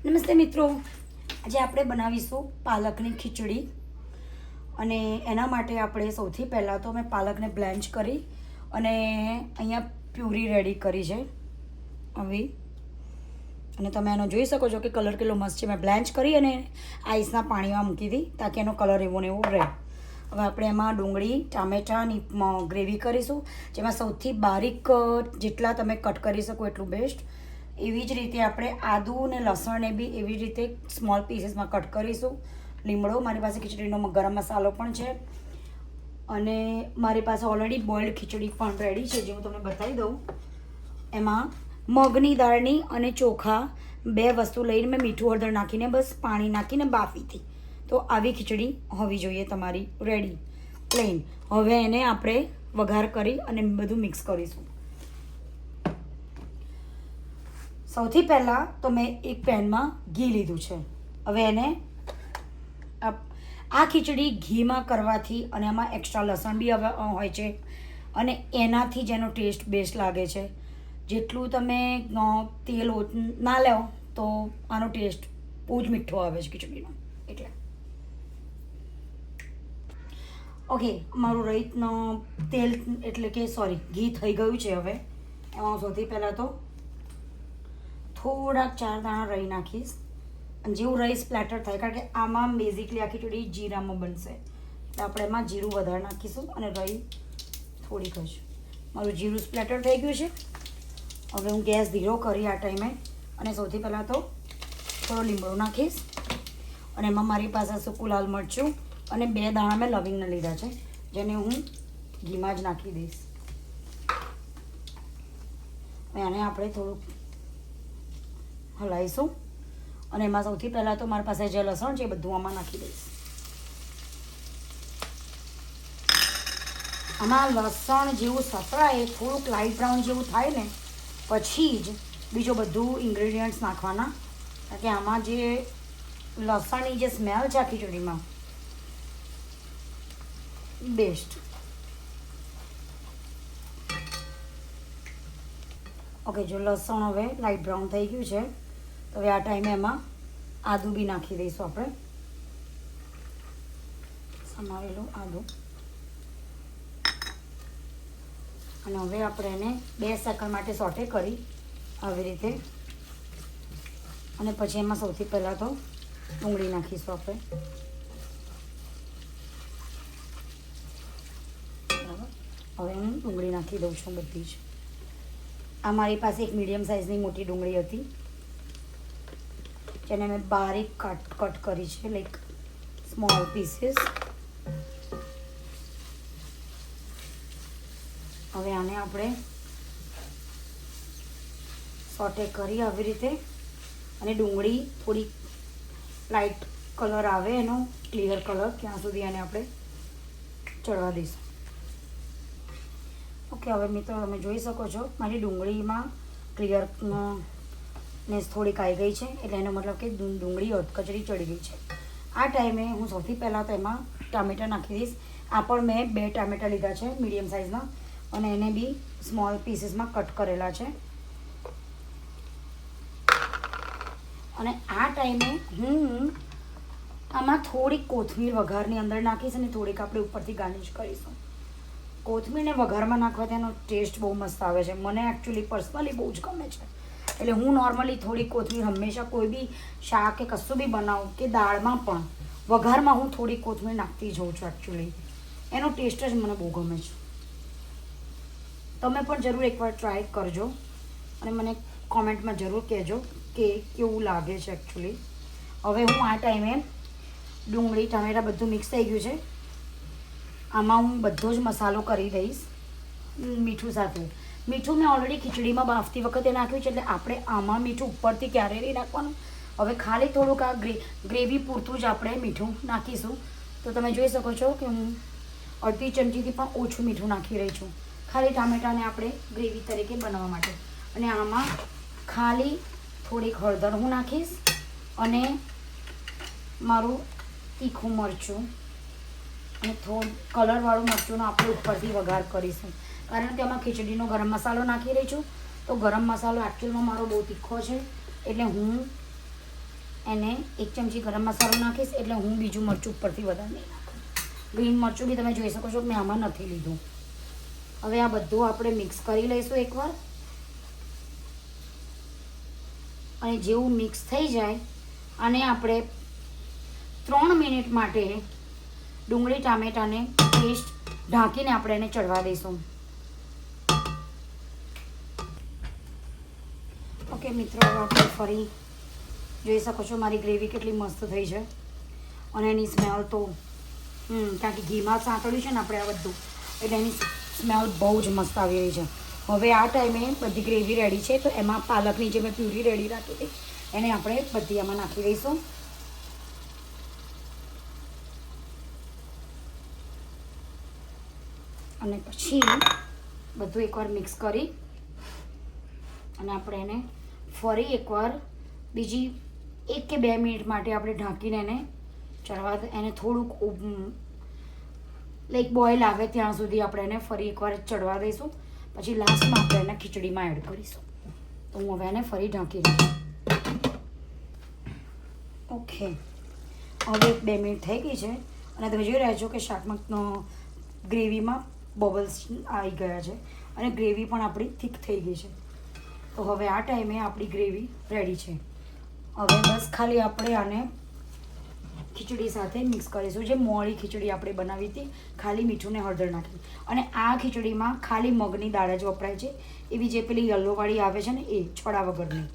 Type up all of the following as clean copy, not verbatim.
નમસ્તે મિત્રો, આજે આપણે બનાવીશું પાલકની ખીચડી. અને એના માટે આપણે સૌથી પહેલાં તો મેં પાલકને બ્લેન્ચ કરી અને અહીંયા પ્યુરી રેડી કરી છે આવી. અને તમે એનો જોઈ શકો છો કે કલર કેટલો મસ્ત છે. મેં બ્લેન્ચ કરી અને આઈસના પાણીમાં મૂકી હતી તાકી એનો કલર એવો ને એવો રહે. હવે આપણે એમાં ડુંગળી ટામેટાની ગ્રેવી કરીશું, જેમાં સૌથી બારીક જેટલા તમે કટ કરી શકો એટલું બેસ્ટ. એવી જ રીતે આપણે આદુ અને લસણને બી એવી રીતે સ્મોલ પીસીસમાં કટ કરીશું. લીમડો, મારી પાસે ખીચડીનો ગરમ મસાલો પણ છે અને મારી પાસે ઓલરેડી બોઇલ્ડ ખીચડી પણ રેડી છે જે હું તમને બતાવી દઉં. એમાં મગની દાળની અને ચોખા બે વસ્તુ લઈને મેં મીઠું હળદર નાખીને બસ પાણી નાખીને બાફી હતી. તો આવી ખીચડી હોવી જોઈએ તમારી રેડી પ્લેન. હવે એને આપણે વઘાર કરી અને બધું મિક્સ કરીશું. સૌથી પહેલાં તો મેં એક પેનમાં ઘી લીધું છે. હવે એને આ ખીચડી ઘીમાં કરવાથી અને એમાં એક્સ્ટ્રા લસણ બી હવે હોય છે અને એનાથી જ એનો ટેસ્ટ બેસ્ટ લાગે છે. જેટલું તમે તેલ ના લો તો આનો ટેસ્ટ બહુ જ મીઠો આવે છે ખીચડીનો. એટલે ઓકે, મારું રહીતનો તેલ એટલે કે ઘી થઈ ગયું છે. હવે એમાં સૌથી પહેલાં તો થોડાક 4 દાણા રહી નાખીશ અને જેવું રહી સ્પ્લેટર થાય, કારણ કે આમાં બેઝિકલી આ ખીચડી જીરામાં બનશે એટલે આપણે એમાં જીરું વધારે નાખીશું અને રહી થોડીક જ. મારું જીરું સ્પ્લેટર થઈ ગયું છે. હવે હું ગેસ ધીરો કરી આ ટાઈમે અને સૌથી પહેલાં તો થોડો લીમડો નાખીશ અને એમાં મારી પાસે સૂકું લાલ મરચું અને 2 દાણા મેં લવિંગને લીધા છે જેને હું ઘીમાં જ નાખી દઈશ. આને આપણે થોડુંક હલાવીશું અને એમાં સૌથી પહેલાં તો મારી પાસે જે લસણ છે એ બધું આમાં નાખી દઈશ. આમાં લસણ જેવું સતરાય થોડુંક લાઇટ બ્રાઉન જેવું થાય ને પછી જ બીજું બધું ઇન્ગ્રેડિયન્ટ્સ નાખવાના, કારણ કે આમાં જે લસણની જે સ્મેલ છે આ ખીચડીમાં બેસ્ટ. ઓકે, જો લસણ હવે લાઇટ બ્રાઉન થઈ ગયું છે તો હવે આ ટાઈમે એમાં આદું બી નાખી દઈશું આપણે, સમારેલું આદું. અને હવે આપણે એને 2 સેકન્ડ માટે સોટે કરી આવી રીતે. અને પછી એમાં સૌથી પહેલાં તો ડુંગળી નાખીશું આપણે. બરાબર, હવે હું ડુંગળી નાખી દઉં છું બધી જ. આ મારી પાસે એક મીડિયમ સાઇઝની મોટી ડુંગળી હતી જેને મેં બારીક કટ કરી છે, લાઈક સ્મોલ પીસીસ. હવે આને આપણે સોટે કરી આવી રીતે અને ડુંગળી થોડી લાઇટ કલર આવે એનો ક્લિયર કલર ત્યાં સુધી આને આપણે ચડવા દઈશું. ઓકે, હવે મિત્રો તમે જોઈ શકો છો મારી ડુંગળીમાં ક્લિયરનેસ થોડીક આવી ગઈ છે એટલે એનો મતલબ કે ડુંગળી કચડી ચડી ગઈ છે. આ ટાઈમે હું સૌથી પહેલાં તો એમાં ટામેટાં નાખી દઈશ. આ પણ મેં 2 ટામેટાં લીધા છે મીડિયમ સાઇઝના અને એને બી સ્મોલ પીસીસમાં કટ કરેલા છે. અને આ ટાઈમે હું આમાં થોડીક કોથમીર વઘારની અંદર નાખીશ અને થોડીક આપણે ઉપરથી ગાર્નિશ કરીશું. કોથમીરને વઘારમાં નાખવાથી એનો ટેસ્ટ બહુ મસ્ત આવે છે. મને એકચ્યુઅલી પર્સનલી બહુ જ ગમે છે એટલે હું નોર્મલી થોડી કોથમીર હંમેશા કોઈ બી શાક કે કશું બી બનાવું કે દાળમાં પણ વઘારમાં હું થોડી કોથમીર નાખતી જોઉં છું. એકચ્યુઅલી એનો ટેસ્ટ જ મને બહુ ગમે છે. તમે પણ જરૂર એકવાર ટ્રાય કરજો અને મને કોમેન્ટમાં જરૂર કહેજો કે કેવું લાગે છે એકચ્યુઅલી. હવે હું આ ટાઈમે ડુંગળી ટામેટાં બધું મિક્સ થઈ ગયું છે. આમાં હું બધો જ મસાલો કરી દઈશ મીઠું સાથે. મીઠું મેં ઓલરેડી ખીચડીમાં બાફતી વખતે નાખ્યું છે એટલે આપણે આમાં મીઠું ઉપરથી ક્યારેય નહીં નાખવાનું. હવે ખાલી થોડુંક આ ગ્રેવી પૂરતું જ આપણે મીઠું નાખીશું. તો તમે જોઈ શકો છો કે હું અડધી ચમચીથી પણ ઓછું મીઠું નાખી રહી છું ખાલી ટામેટાને આપણે ગ્રેવી તરીકે બનાવવા માટે. અને આમાં ખાલી થોડીક હળદર હું નાખીશ અને મારું તીખું મરચું અને થોડું કલરવાળું મરચુંનો આપણે ઉપરથી વઘાર કરીશું, કારણ કે આમાં ખીચડીનો ગરમ મસાલો નાખી રહી છું. તો ગરમ મસાલો એકચ્યુઅલમાં મારો બહુ તીખો છે એટલે હું એને 1 ચમચી ગરમ મસાલો નાખીશ, એટલે હું બીજું મરચું ઉપરથી વધારે નહીં નાખું. ગ્રીન મરચું બી તમે જોઈ શકો છો મેં આમાં નથી લીધું. હવે આ બધું આપણે મિક્સ કરી લઈશું એકવાર, અને જેવું મિક્સ થઈ જાય અને આપણે 3 મિનિટ માટે ડુંગળી ટામેટાને પેસ્ટ ઢાંકીને આપણે એને ચડવા દઈશું. ઓકે મિત્રો, હવે આપણે ફરી જોઈ શકો છો મારી ગ્રેવી કેટલી મસ્ત થઈ છે, અને એની સ્મેલ તો કારણ કે ઘીમાં સાંતળ્યું છે ને આપણે આ બધું, એટલે એની સ્મેલ બહુ જ મસ્ત આવી રહી છે. હવે આ ટાઈમે બધી ગ્રેવી રેડી છે, તો એમાં પાલકની જે મેં પ્યુરી રેડી રાખી હતી એને આપણે બધી આમાં નાખી દઈશું. અને પછી બધું એકવાર મિક્સ કરી અને આપણે એને ફરી એકવાર બીજી 1 કે 2 મિનિટ માટે આપણે ઢાંકીને એને ચડવા, એને થોડુંક લાઈક બોઇલ આવે ત્યાં સુધી આપણે એને ફરી એકવાર ચડવા દઈશું. પછી લાસ્ટમાં આપણે એને ખીચડીમાં એડ કરીશું. તો હું હવે એને ફરી ઢાંકી દઈશ. ઓકે, હવે 1-2 મિનિટ થઈ ગઈ છે અને તમે જોઈ રહ્યા છો કે શાકમાં ગ્રેવીમાં બબલ્સ આવી ગયા છે અને ગ્રેવી પણ આપણી થીક થઈ ગઈ છે. તો હવે આ ટાઈમે આપણી ગ્રેવી રેડી છે. હવે બસ ખાલી આપણે આને ખીચડી સાથે મિક્સ કરીશું. જે મોળી ખીચડી આપણે બનાવી હતી ખાલી મીઠું ને હળદર નાખી, અને આ ખીચડીમાં ખાલી મગની દાળ જ વપરાય છે, એવી જે પેલી યલોવાળી આવે છે ને એ છોડા વગરની.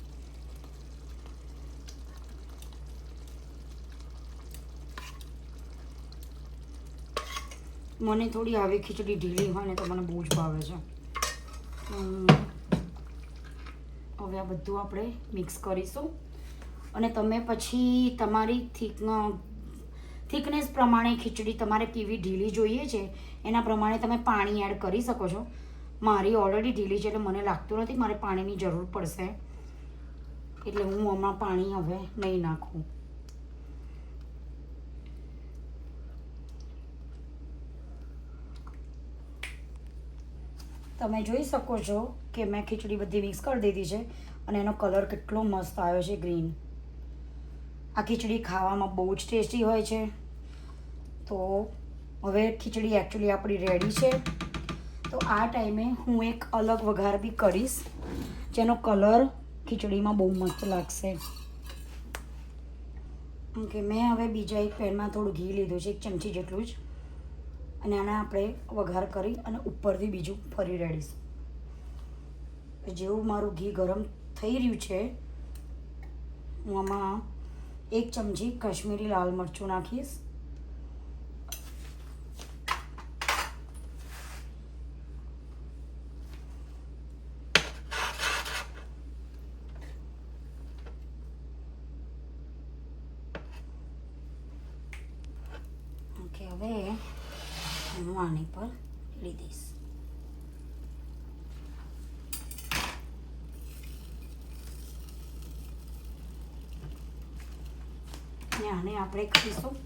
મને થોડી આવી ખીચડી ઢીલી હોય ને તો મને બહુ જ ભાવે છે. હવે આ બધું આપણે મિક્સ કરીશું, અને તમે પછી તમારી થિકનેસ પ્રમાણે ખીચડી તમારે કેવી ઢીલી જોઈએ છે એના પ્રમાણે તમે પાણી એડ કરી શકો છો. મારી ઓલરેડી ઢીલી છે એટલે મને લાગતું નથી મારે પાણીની જરૂર પડશે, એટલે હું આમાં પાણી હવે નહીં નાખું. તમે જોઈ શકો છો કે મેં ખીચડી બધી મિક્સ કરી દીધી છે અને એનો કલર કેટલો મસ્ત આવ્યો છે, ગ્રીન. આ ખીચડી ખાવામાં બહુ જ ટેસ્ટી હોય છે. તો હવે ખીચડી એકચ્યુઅલી આપણી રેડી છે. તો આ ટાઈમે હું એક અલગ વઘાર બી કરીશ, જેનો કલર ખીચડીમાં બહુ મસ્ત લાગશે. ઓકે, મેં હવે બીજા એક પેનમાં થોડું ઘી લીધું છે, 1 ચમચી જેટલું જ, અને આને આપણે વઘાર કરી અને ઉપરથી બીજું ફરી રેડીશું. જેવું મારું ઘી ગરમ થઈ રહ્યું છે, હું આમાં 1 ચમચી કાશ્મીરી લાલ મરચું નાખીશ. ઓકે, હવે હું આની પર રેડી દઈશ. અને આને આપણે કરીશું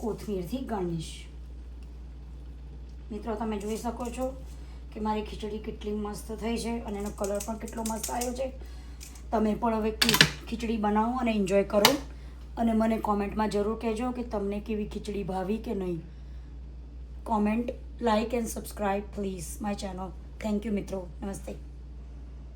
કોથમીરથી ગાર્નિશ. મિત્રો, તમે જોઈ શકો છો કે મારી ખીચડી કેટલી મસ્ત થઈ છે અને એનો કલર પણ કેટલો મસ્ત આવ્યો છે. તમે પણ હવે ખીચડી બનાવો અને એન્જોય કરો, અને મને કોમેન્ટમાં જરૂર કહેજો કે તમને કેવી ખીચડી ભાવી કે નહીં. Comment, like and subscribe please my channel. Thank you મિત્રો. નમસ્તે.